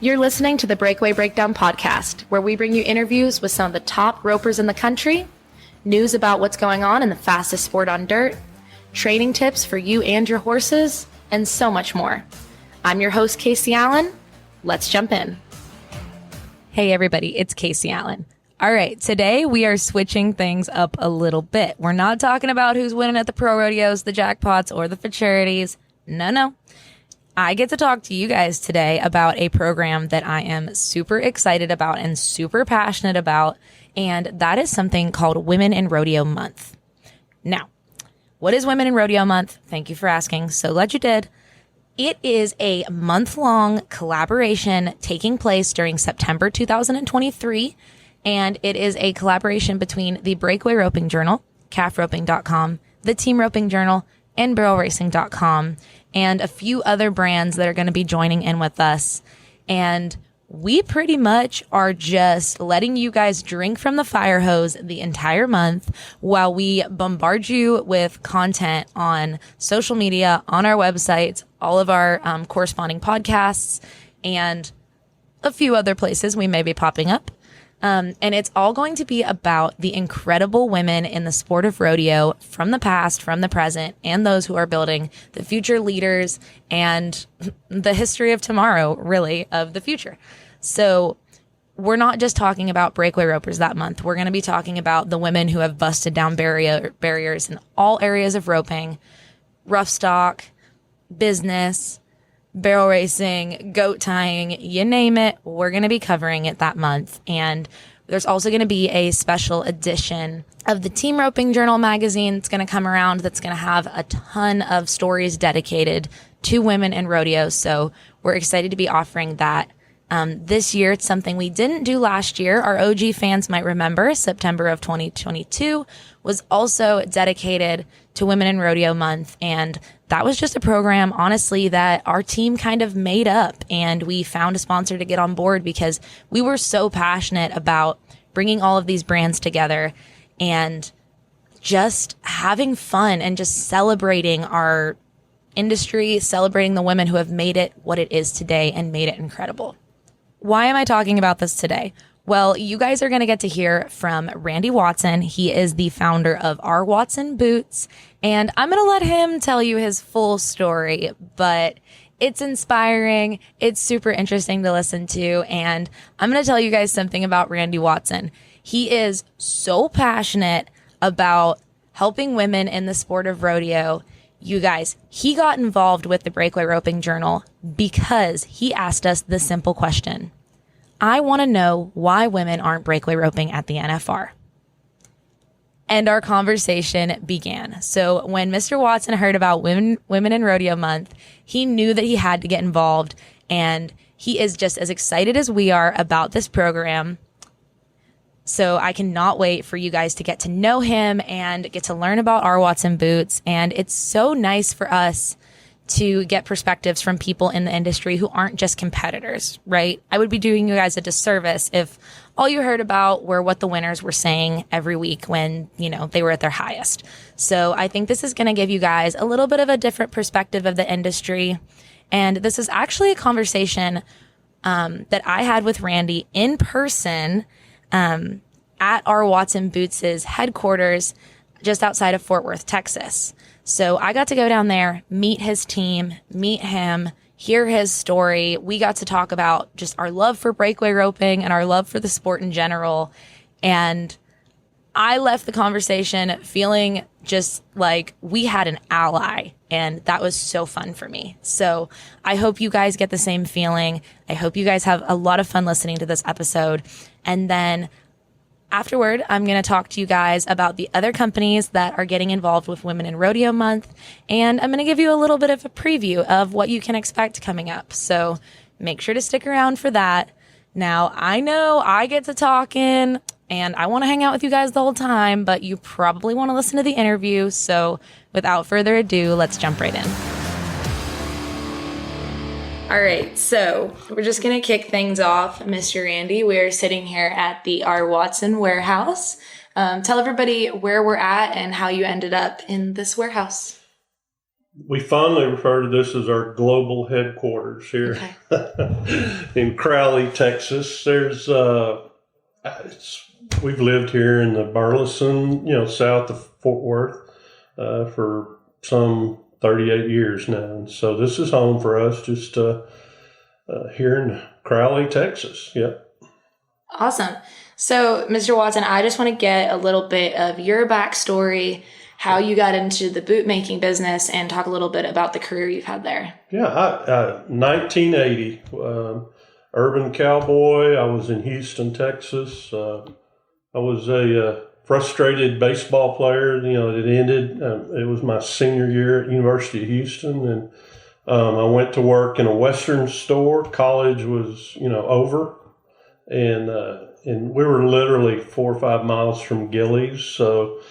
You're listening to the Breakaway Breakdown podcast, where we bring you interviews with some of the top ropers in the country, news about what's going on in the fastest sport on dirt, training tips for you and your horses, and so much more. I'm your host, Casey Allen. Let's jump in. Hey everybody, it's Casey Allen. All right, today we are switching things up a little bit. We're not talking about who's winning at the pro rodeos, the jackpots, or the futurities. No. I get to talk to you guys today about a program that I am super excited about and super passionate about, and that is something called Women in Rodeo Month. Now, what is Women in Rodeo Month? Thank you for asking. So glad you did. It is a month-long collaboration taking place during September 2023, and it is a collaboration between the Breakaway Roping Journal, calfroping.com, the Team Roping Journal, and barrelracing.com, and a few other brands that are going to be joining in with us. And we pretty much are just letting you guys drink from the fire hose the entire month while we bombard you with content on social media, on our websites, all of our corresponding podcasts, and a few other places we may be popping up. And it's all going to be about the incredible women in the sport of rodeo from the past, from the present, and those who are building the future leaders and the history of tomorrow, really, of the future. So we're not just talking about breakaway ropers that month. We're going to be talking about the women who have busted down barriers in all areas of roping, rough stock, business, barrel racing, goat tying, you name it. We're going to be covering it that month. And there's also going to be a special edition of the Team Roping Journal magazine that's going to come around that's going to have a ton of stories dedicated to women in rodeo. So we're excited to be offering that. This year, it's something we didn't do last year. Our OG fans might remember September of 2022 was also dedicated to Women in Rodeo Month. And that was just a program, honestly, that our team kind of made up. And we found a sponsor to get on board because we were so passionate about bringing all of these brands together and just having fun and just celebrating our industry, celebrating the women who have made it what it is today and made it incredible. Why am I talking about this today? Well, you guys are going to get to hear from Randy Watson. He is the founder of WIR Watson Boots, and I'm going to let him tell you his full story, but it's inspiring. It's super interesting to listen to, and I'm going to tell you guys something about Randy Watson. He is so passionate about helping women in the sport of rodeo. You guys, he got involved with the Breakaway Roping Journal because he asked us the simple question. I want to know why women aren't breakaway roping at the NFR. And our conversation began. So when Mr. Watson heard about Women in Rodeo Month, he knew that he had to get involved, and he is just as excited as we are about this program. So I cannot wait for you guys to get to know him and get to learn about WIR Watson Boots. And it's so nice for us to get perspectives from people in the industry who aren't just competitors, right? I would be doing you guys a disservice if all you heard about were what the winners were saying every week when, they were at their highest. So I think this is going to give you guys a little bit of a different perspective of the industry. And this is actually a conversation that I had with Randy in person at WIR Watson Boots' headquarters just outside of Fort Worth, Texas. So I got to go down there, meet his team, meet him, hear his story. We got to talk about just our love for breakaway roping and our love for the sport in general. And I left the conversation feeling just like we had an ally, and that was so fun for me. So I hope you guys get the same feeling. I hope you guys have a lot of fun listening to this episode. And then afterward, I'm going to talk to you guys about the other companies that are getting involved with Women in Rodeo Month, and I'm going to give you a little bit of a preview of what you can expect coming up. So make sure to stick around for that. Now, I know I get to talking, and I want to hang out with you guys the whole time, but you probably want to listen to the interview. So without further ado, let's jump right in. All right, so we're just going to kick things off. Mr. Randy, we're sitting here at the WIR Watson warehouse. Tell everybody where we're at and how you ended up in this warehouse. We fondly refer to this as our global headquarters here in Crowley, Texas. We've lived here in the Burleson, south of Fort Worth, for some 38 years now. And so this is home for us, just here in Crowley, Texas. Yep. Awesome. So, Mr. Watson, I just want to get a little bit of your backstory, how you got into the boot making business, and talk a little bit about the career you've had there. Yeah, 1980, urban cowboy. I was in Houston, Texas. I was a frustrated baseball player. It ended. It was my senior year at University of Houston, and I went to work in a Western store. College was, over, and we were literally 4 or 5 miles from Gillies. So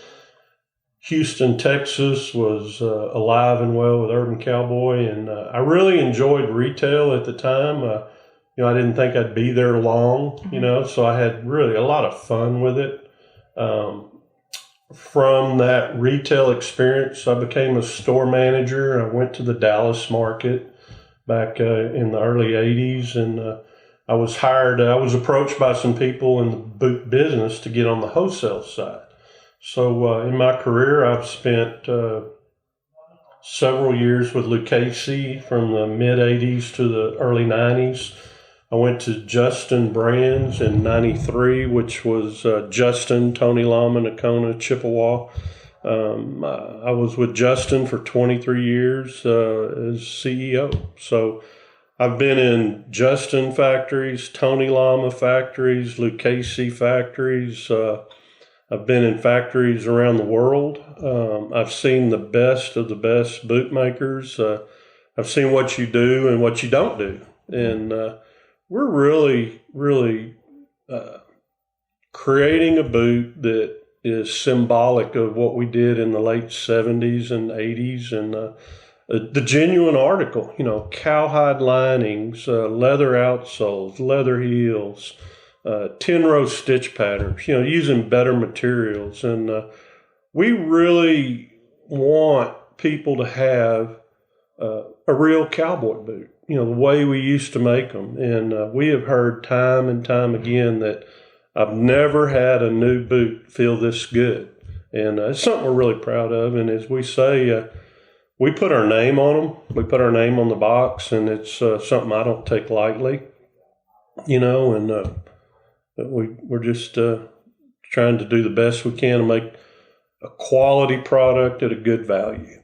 Houston, Texas was alive and well with Urban Cowboy, and I really enjoyed retail at the time. I didn't think I'd be there long, so I had really a lot of fun with it. From that retail experience, I became a store manager. I went to the Dallas market back in the early 80s, and I was hired. I was approached by some people in the boot business to get on the wholesale side. So in my career, I've spent several years with Lucchese from the mid-'80s to the early '90s. I went to Justin Brands in '93, which was Justin, Tony Lama, Nakona, Chippewa. I was with Justin for 23 years as CEO. So I've been in Justin factories, Tony Lama factories, Lucchese factories. I've been in factories around the world. I've seen the best of the best boot makers. I've seen what you do and what you don't do. And we're really, really creating a boot that is symbolic of what we did in the late 70s and 80s. And the genuine article, cowhide linings, leather outsoles, leather heels, 10-row stitch patterns, using better materials. And we really want people to have a real cowboy boot, the way we used to make them. And we have heard time and time again that I've never had a new boot feel this good. And it's something we're really proud of. And as we say, we put our name on them. We put our name on the box, and it's something I don't take lightly, and we're just trying to do the best we can to make a quality product at a good value.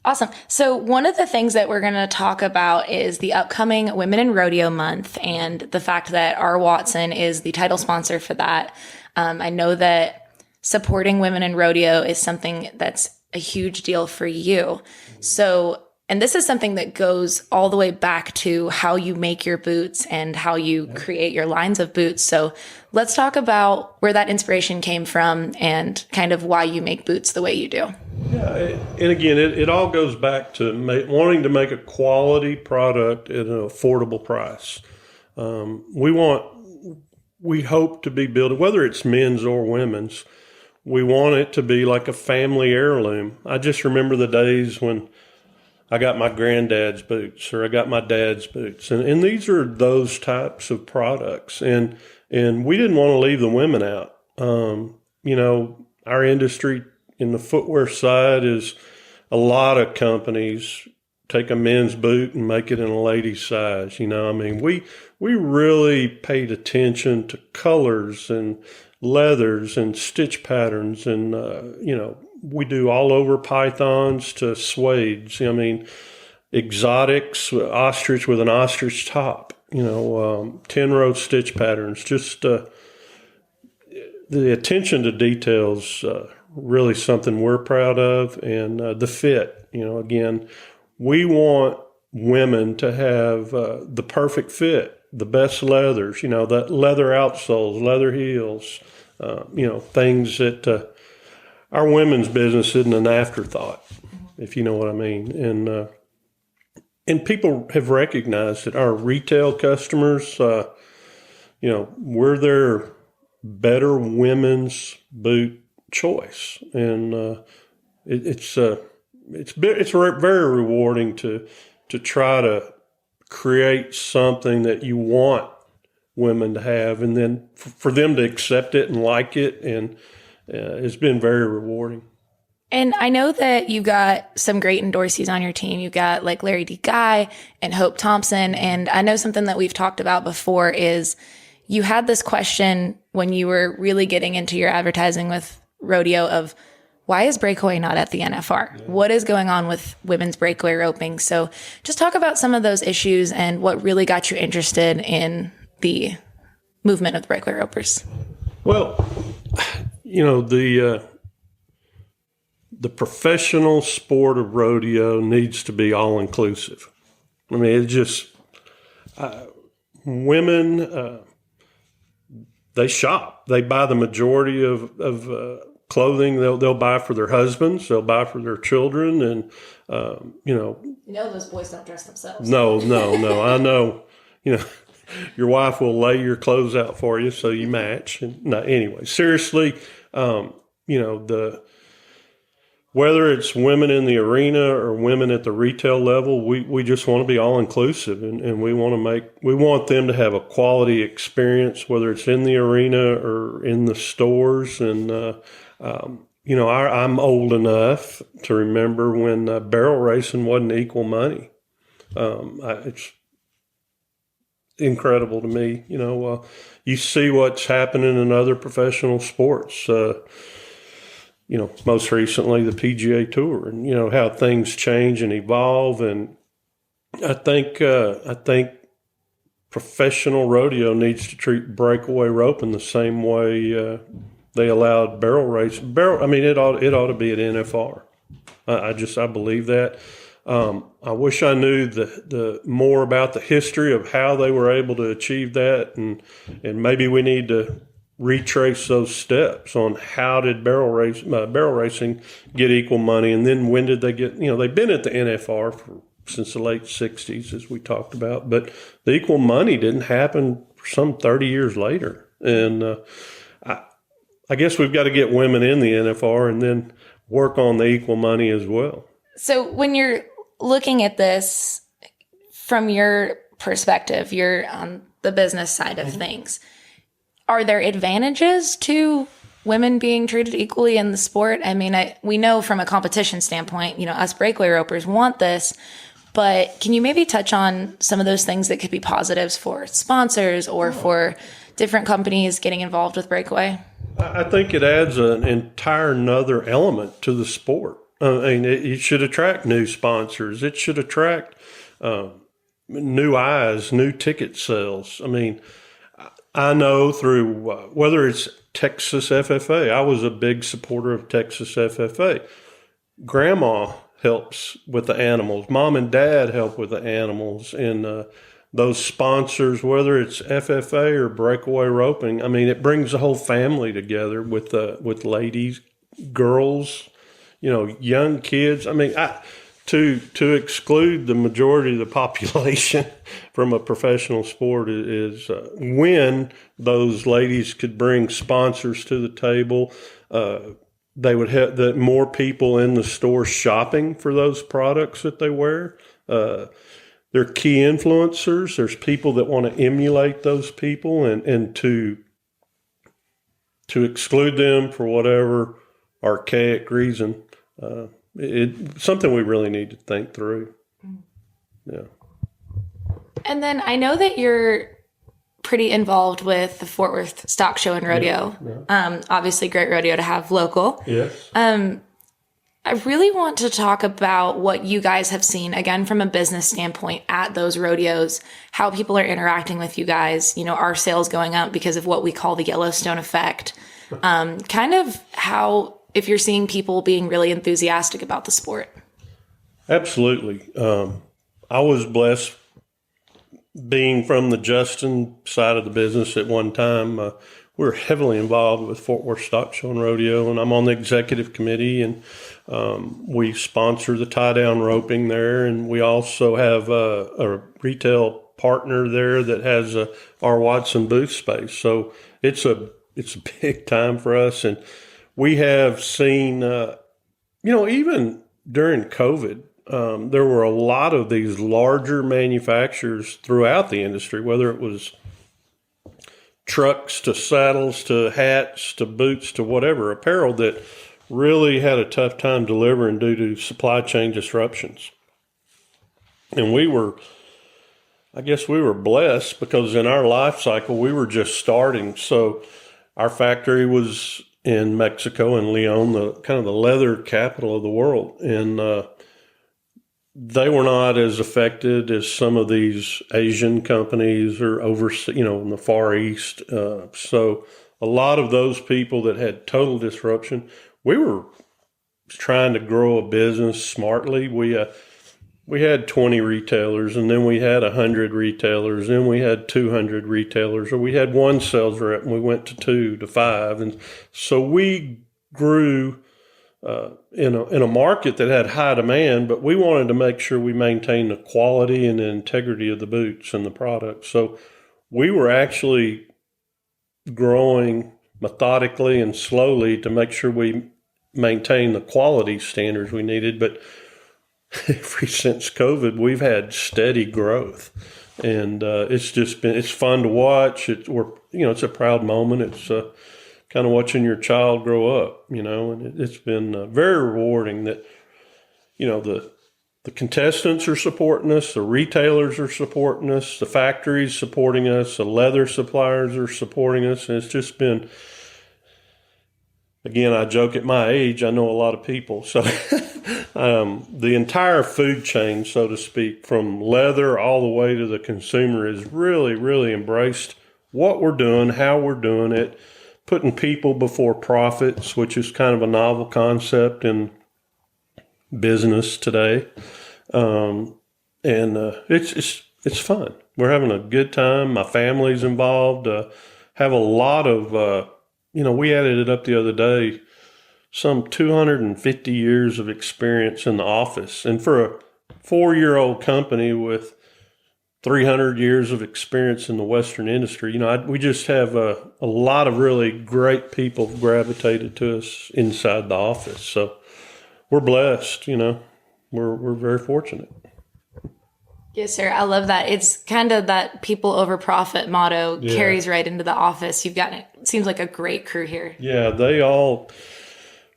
Awesome. So one of the things that we're going to talk about is the upcoming Women in Rodeo Month and the fact that R. Watson is the title sponsor for that. I know that supporting women in rodeo is something that's a huge deal for you. So, and this is something that goes all the way back to how you make your boots and how you create your lines of boots. So let's talk about where that inspiration came from and kind of why you make boots the way you do. Yeah, and again, it all goes back to wanting to make a quality product at an affordable price. We hope to be building, whether it's men's or women's, we want it to be like a family heirloom. I just remember the days when I got my granddad's boots or I got my dad's boots. And these are those types of products. And we didn't want to leave the women out. Our industry in the footwear side is a lot of companies take a men's boot and make it in a lady's size. We really paid attention to colors and leathers and stitch patterns. And, we do all over pythons to suedes. Exotics, ostrich with an ostrich top, 10-row stitch patterns, just the attention to details, really something we're proud of. And the fit, again, we want women to have the perfect fit, the best leathers, that leather outsoles, leather heels, things that our women's business isn't an afterthought, if you know what I mean. And people have recognized that our retail customers, we're their better women's boot choice. And very rewarding to try to create something that you want women to have, and then for them to accept it and like it, and it's been very rewarding. And I know that you got some great endorsees on your team. You got like Larry D. Guy and Hope Thompson. And I know something that we've talked about before is you had this question when you were really getting into your advertising with rodeo of why is Breakaway not at the NFR? Yeah. What is going on with women's breakaway roping? So just talk about some of those issues and what really got you interested in the movement of the breakaway ropers. Well, the professional sport of rodeo needs to be all inclusive. I mean, it just women they shop. They buy the majority of clothing. They'll buy for their husbands. They'll buy for their children, and those boys don't dress themselves. No. I know. Your wife will lay your clothes out for you so you match. And anyway, seriously, whether it's women in the arena or women at the retail level, we just want to be all inclusive, and we want them to have a quality experience, whether it's in the arena or in the stores. And I'm old enough to remember when barrel racing wasn't equal money. It's incredible to me. You see what's happening in other professional sports. Most recently the PGA Tour, and how things change and evolve. And I think professional rodeo needs to treat breakaway roping the same way they allowed barrel race. It ought to be at NFR. I believe that. I wish I knew the more about the history of how they were able to achieve that, and maybe we need to retrace those steps on how did barrel racing get equal money, and then when did they get? They've been at the NFR since the late '60s, as we talked about, but the equal money didn't happen for some 30 years later, and I guess we've got to get women in the NFR and then work on the equal money as well. So when you're looking at this from your perspective, you're on the business side of things. Are there advantages to women being treated equally in the sport? I mean, we know from a competition standpoint, us breakaway ropers want this, but can you maybe touch on some of those things that could be positives for sponsors or for different companies getting involved with breakaway? I think it adds an entire another element to the sport. It should attract new sponsors. It should attract new eyes, new ticket sales. I know through whether it's Texas FFA, I was a big supporter of Texas FFA. Grandma helps with the animals. Mom and dad help with the animals. And those sponsors, whether it's FFA or Breakaway Roping, it brings the whole family together with ladies, girls, young kids. To exclude the majority of the population from a professional sport is when those ladies could bring sponsors to the table. They would have that more people in the store shopping for those products that they wear. They're key influencers. There's people that want to emulate those people, and to exclude them for whatever archaic reason. It's something we really need to think through. Yeah. And then I know that you're pretty involved with the Fort Worth Stock Show and Rodeo. Yeah. Obviously, great rodeo to have local. Yes. I really want to talk about what you guys have seen, again, from a business standpoint at those rodeos, how people are interacting with you guys, our sales going up because of what we call the Yellowstone effect. Kind of how, if you're seeing people being really enthusiastic about the sport. Absolutely. I was blessed being from the Justin side of the business at one time. We were heavily involved with Fort Worth Stock Show and Rodeo, and I'm on the executive committee, and we sponsor the tie-down roping there, and we also have a retail partner there that has our Watson booth space. So it's a big time for us, and we have seen even during COVID, there were a lot of these larger manufacturers throughout the industry, whether it was trucks to saddles to hats to boots to whatever, apparel, that really had a tough time delivering due to supply chain disruptions. And I guess we were blessed because in our life cycle, we were just starting. So our factory was in Mexico and Leon, the kind of the leather capital of the world. And they were not as affected as some of these Asian companies or in the Far East. So a lot of those people that had total disruption, we were trying to grow a business smartly. We had 20 retailers, and then we had 100 retailers, then we had 200 retailers, or we had one sales rep, and we went to 2 to 5. And so we grew in a market that had high demand, but we wanted to make sure we maintained the quality and the integrity of the boots and the product. So we were actually growing methodically and slowly to make sure we maintained the quality standards we needed. But ever since COVID, we've had steady growth, and it's fun to watch. It's a proud moment. It's kind of watching your child grow up, and it's been very rewarding that, the contestants are supporting us, the retailers are supporting us, the factories supporting us, the leather suppliers are supporting us, and it's just been. Again, I joke at my age, I know a lot of people. So the entire food chain, so to speak, from leather all the way to the consumer is really, really embraced what we're doing, how we're doing it, putting people before profits, which is kind of a novel concept in business today. It's fun. We're having a good time. My family's involved. Have a lot of we added it up the other day, some 250 years of experience in the office. And for a 4-year-old company with 300 years of experience in the Western industry, we just have a lot of really great people gravitated to us inside the office. So we're blessed, we're very fortunate. Yes, sir. I love that. It's kind of that people over profit motto carries right into the office. It seems like a great crew here. Yeah, they all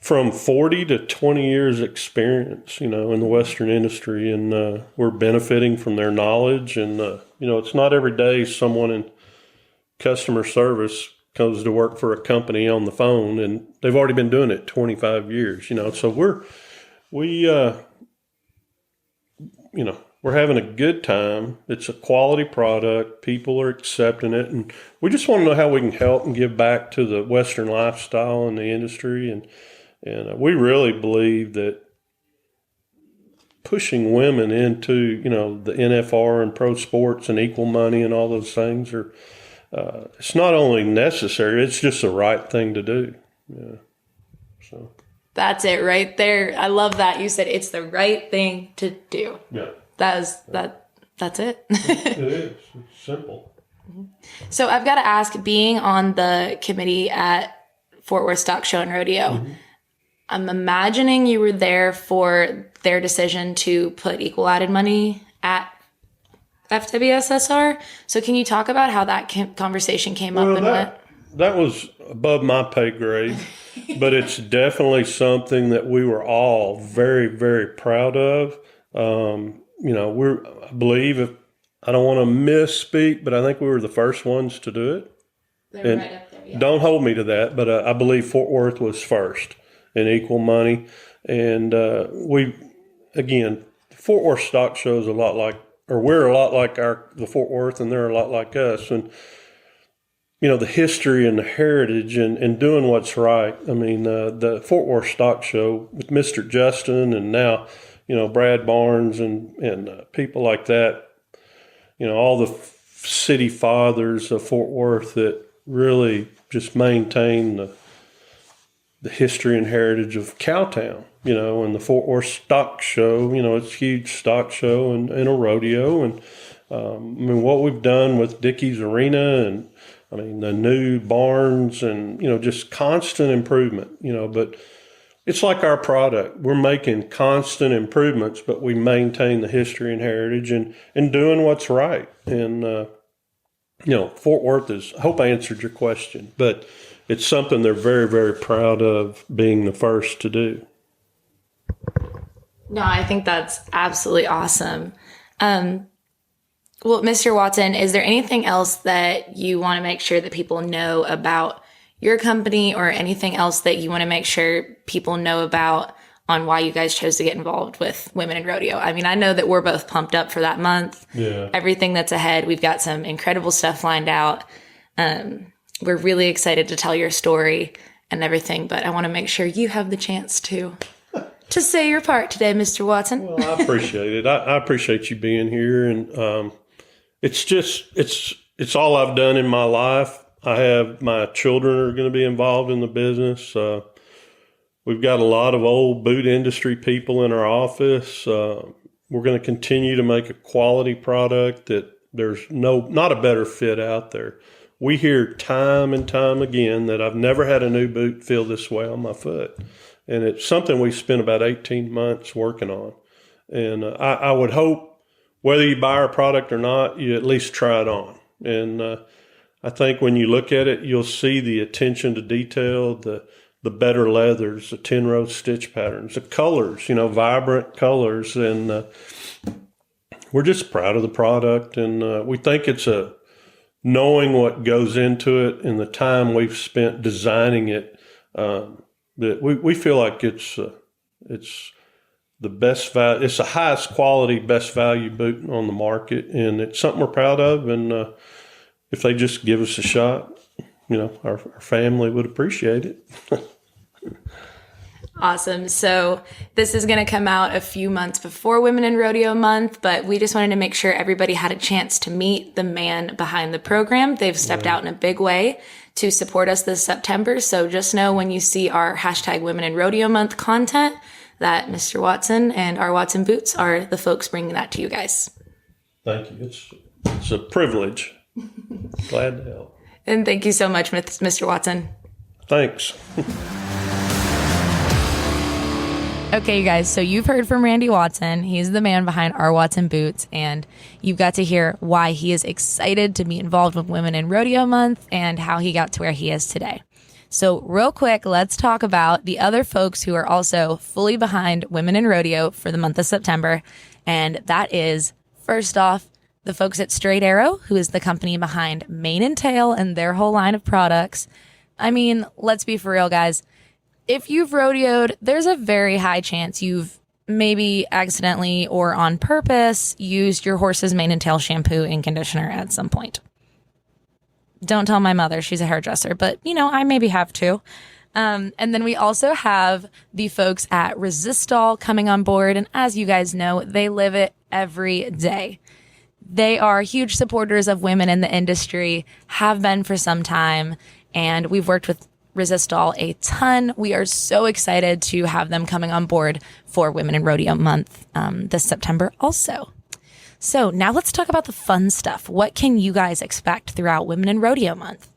from 40 to 20 years experience, in the Western industry, and we're benefiting from their knowledge. And, it's not every day someone in customer service comes to work for a company on the phone, and they've already been doing it 25 years, so we're having a good time. It's a quality product. People are accepting it. And we just want to know how we can help and give back to the Western lifestyle and the industry. And we really believe that pushing women into, the NFR and pro sports and equal money and all those things it's not only necessary, it's just the right thing to do. Yeah. So that's it right there. I love that. You said it's the right thing to do. Yeah. That's it. It is. It's simple. So I've got to ask, being on the committee at Fort Worth Stock Show and Rodeo, I'm imagining you were there for their decision to put equal added money at FWSSR. So can you talk about how that conversation came up? That was above my pay grade, but it's definitely something that we were all very, very proud of. I believe, if I don't want to misspeak, but I think we were the first ones to do it. They're right up there. Yeah. Don't hold me to that, but I believe Fort Worth was first in equal money. And the Fort Worth Stock Show is we're a lot like the Fort Worth, and they're a lot like us. And the history and the heritage and doing what's right. I mean, the Fort Worth Stock Show with Mr. Justin and now, Brad Barnes and people like that, all the city fathers of Fort Worth that really just maintain the history and heritage of Cowtown, and the Fort Worth Stock Show, it's a huge stock show and a rodeo. And what we've done with Dickey's Arena and the new barns and, just constant improvement, but it's like our product. We're making constant improvements, but we maintain the history and heritage and doing what's right. And, Fort Worth I hope I answered your question, but it's something they're very, very proud of being the first to do. No, I think that's absolutely awesome. Well, Mr. Watson, is there anything else that you want to make sure that people know about your company, or anything else that you want to make sure people know about on why you guys chose to get involved with Women in Rodeo? I mean, I know that we're both pumped up for that month. Yeah. Everything that's ahead. We've got some incredible stuff lined out. We're really excited to tell your story and everything, but I want to make sure you have the chance to say your part today, Mr. Watson. Well, I appreciate it. I appreciate you being here. And it's all I've done in my life. I have my children are going to be involved in the business. We've got a lot of old boot industry people in our office. We're going to continue to make a quality product that there's not a better fit out there. We hear time and time again that I've never had a new boot feel this way on my foot. And it's something we spent about 18 months working on. And I would hope whether you buy our product or not, you at least try it on. And I think when you look at it, you'll see the attention to detail, the better leathers, the 10-row stitch patterns, the colors, vibrant colors. And we're just proud of the product. And we think it's knowing what goes into it and the time we've spent designing it, that we feel like it's the best value. It's the highest quality, best value boot on the market. And it's something we're proud of. And if they just give us a shot, our family would appreciate it. Awesome. So this is going to come out a few months before Women in Rodeo Month, but we just wanted to make sure everybody had a chance to meet the man behind the program. They've stepped out in a big way to support us this September. So just know when you see our hashtag Women in Rodeo Month content that Mr. Watson and our Watson Boots are the folks bringing that to you guys. Thank you. It's a privilege. Glad to help. And thank you so much, Mr. Watson. Thanks. Okay, you guys, so you've heard from Randy Watson. He's the man behind our Watson Boots, and you've got to hear why he is excited to be involved with Women in Rodeo Month and how he got to where he is today. So real quick, let's talk about the other folks who are also fully behind Women in Rodeo for the month of September, and that is, first off, the folks at Straight Arrow, who is the company behind Mane and Tail and their whole line of products. I mean, let's be for real, guys. If you've rodeoed, there's a very high chance you've maybe accidentally or on purpose used your horse's mane and tail shampoo and conditioner at some point. Don't tell my mother, she's a hairdresser, but I maybe have too. And then we also have the folks at Resistol coming on board. And as you guys know, they live it every day. They are huge supporters of women in the industry, have been for some time, and we've worked with Resistol a ton. We are so excited to have them coming on board for Women in Rodeo Month this September also. So now let's talk about the fun stuff. What can you guys expect throughout Women in Rodeo Month?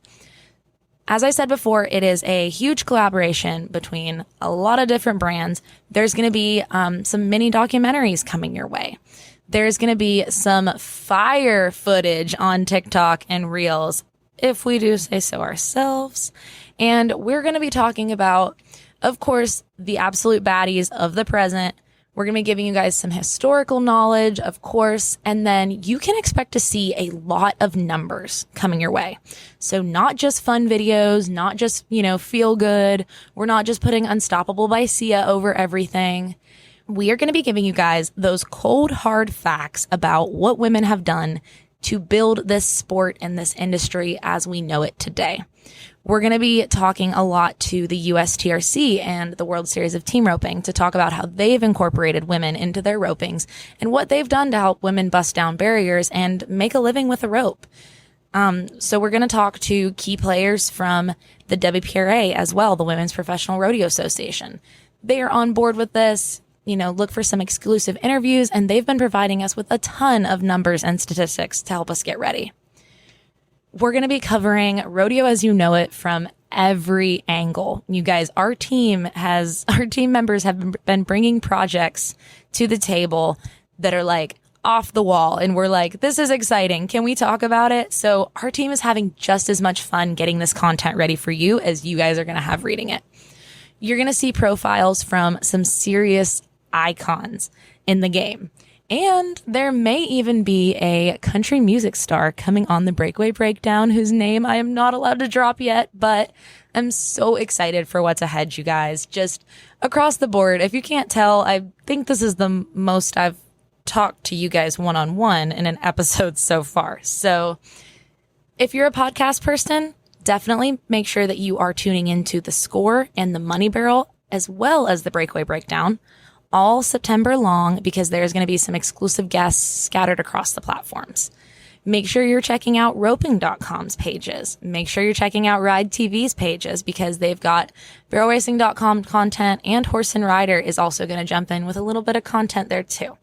As I said before, it is a huge collaboration between a lot of different brands. There's going to be some mini documentaries coming your way. There's going to be some fire footage on TikTok and Reels, if we do say so ourselves. And we're going to be talking about, of course, the absolute baddies of the present. We're going to be giving you guys some historical knowledge, of course, and then you can expect to see a lot of numbers coming your way. So not just fun videos, not just, feel good. We're not just putting Unstoppable by Sia over everything. We are going to be giving you guys those cold, hard facts about what women have done to build this sport and this industry as we know it today. We're going to be talking a lot to the USTRC and the World Series of Team Roping to talk about how they've incorporated women into their ropings and what they've done to help women bust down barriers and make a living with a rope. So we're going to talk to key players from the WPRA as well, the Women's Professional Rodeo Association. They are on board with this. Look for some exclusive interviews, and they've been providing us with a ton of numbers and statistics to help us get ready. We're going to be covering rodeo as you know it from every angle. You guys, our team members have been bringing projects to the table that are like off the wall. And we're like, this is exciting. Can we talk about it? So our team is having just as much fun getting this content ready for you as you guys are going to have reading it. You're going to see profiles from some serious icons in the game. And there may even be a country music star coming on the Breakaway Breakdown whose name I am not allowed to drop yet, but I'm so excited for what's ahead, you guys. Just across the board. If you can't tell, I think this is the most I've talked to you guys one-on-one in an episode so far. So if you're a podcast person, definitely make sure that you are tuning into The Score and the Money Barrel, as well as the Breakaway Breakdown, all September long, because there's going to be some exclusive guests scattered across the platforms. Make sure you're checking out roping.com's pages. Make sure you're checking out Ride TV's pages, because they've got barrelracing.com content, and Horse and Rider is also going to jump in with a little bit of content there too.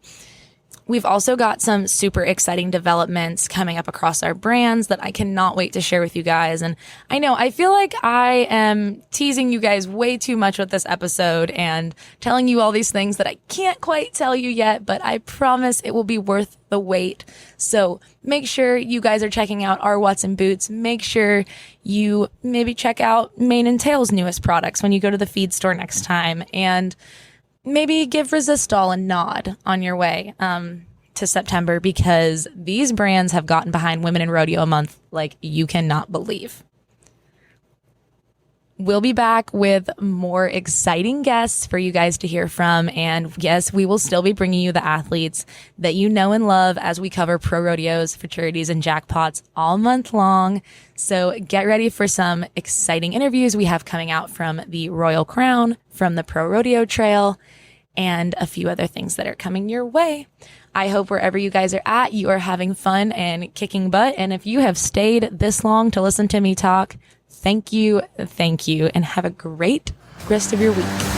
We've also got some super exciting developments coming up across our brands that I cannot wait to share with you guys. And I know, I feel like I am teasing you guys way too much with this episode and telling you all these things that I can't quite tell you yet, but I promise it will be worth the wait. So make sure you guys are checking out our What's in Boots. Make sure you maybe check out Mane and Tail's newest products when you go to the feed store next time, and maybe give Resistol a nod on your way to September, because these brands have gotten behind Women in Rodeo Month like you cannot believe. We'll be back with more exciting guests for you guys to hear from. And yes, we will still be bringing you the athletes that you know and love as we cover pro rodeos, futurities, and jackpots all month long. So get ready for some exciting interviews we have coming out from the Royal Crown, from the Pro Rodeo Trail, and a few other things that are coming your way. I hope wherever you guys are at, you are having fun and kicking butt. And if you have stayed this long to listen to me talk, thank you, and have a great rest of your week.